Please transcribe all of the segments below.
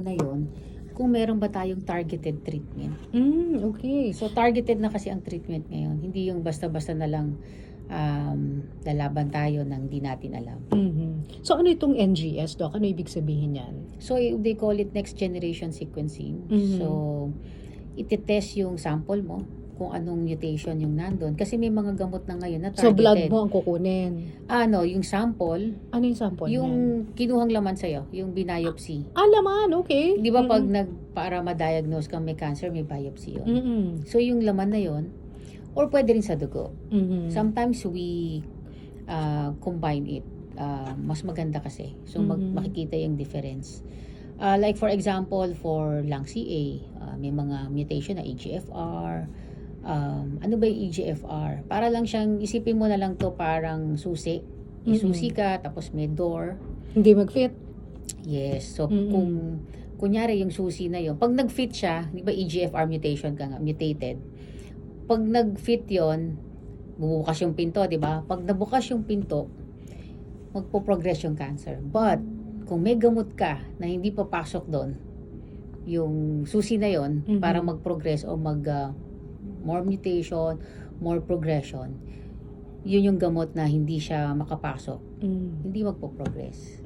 na yon kung meron ba tayong targeted treatment. Okay. So targeted na kasi ang treatment ngayon. Hindi yung basta-basta na lang lalaban tayo nang di natin alam. So ano itong NGS, Doc? Ano ibig sabihin yan? So they call it next generation sequencing. So iti-test yung sample mo kung anong mutation yung nandun. Kasi may mga gamot na ngayon na targeted. So blood mo ang kukunin? Yung sample. Ano yung sample Yung niyan? kinuhang laman sa'yo, yung biopsy. Laman, okay. Di ba pag para ma-diagnose kang may cancer, may biopsy yun. So yung laman na yun, or pwede rin sa dugo. Sometimes we combine it. Mas maganda kasi. So makikita yung difference. Like for example, for lung CA, may mga mutation na EGFR. Ano ba yung EGFR? Para lang siyang, isipin mo na lang to parang susi. Susi ka, tapos may door. Hindi mag-fit? Yes. So, kung kunyari yung susi na yun, pag nag-fit siya, di ba EGFR mutation ka nga, mutated. Pag nag-fit yon, bubukas yung pinto, di ba? Pag nabukas yung pinto, magpo-progress yung cancer. But, kung may gamot ka na hindi papasok doon, yung susi na yon para mag-progress o more mutation, more progression, yun yung gamot na hindi siya makapasok. Hindi magpo-progress.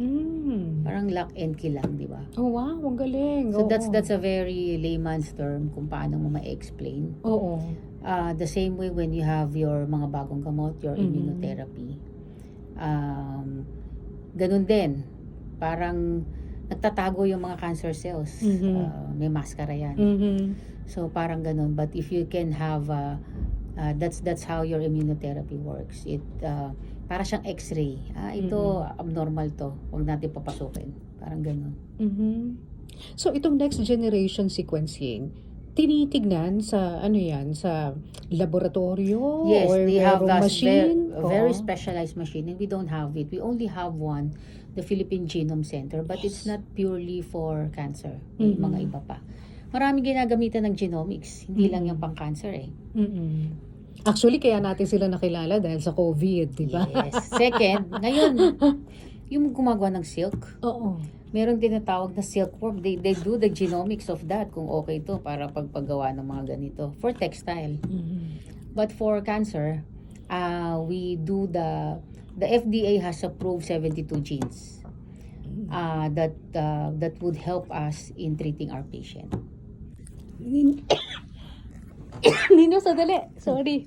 Parang lock and kill lang, di ba? Oh, wow. Ang galing. So that's a very layman's term kung paano mo ma-explain. Oo. The same way when you have your mga bagong gamot, your immunotherapy. Ganun din. Parang nagtatago yung mga cancer cells. May maskara yan. So parang ganun. But if you can have that's how your immunotherapy works. It para siyang X-ray. Ito abnormal to. Huwag natin papasukin. Parang ganun. So itong next generation sequencing, tinitignan sa sa laboratorio? Yes, or they have merong a machine? very specialized machine, and we don't have it. We only have one, the Philippine Genome Center, but it's not purely for cancer. May mga iba pa. Maraming ginagamitan ng genomics, hindi lang yung pang-cancer eh. Actually, kaya natin sila nakilala dahil sa COVID, di ba? Yes. Second, ngayon, yung gumagawa ng silk, Oo. meron tinatawag na silkworm. They do the genomics of that kung okay to para pagpagawa ng mga ganito for textile. But for cancer, we do the FDA has approved 72 genes that would help us in treating our patient. Nino, sadali. Sorry.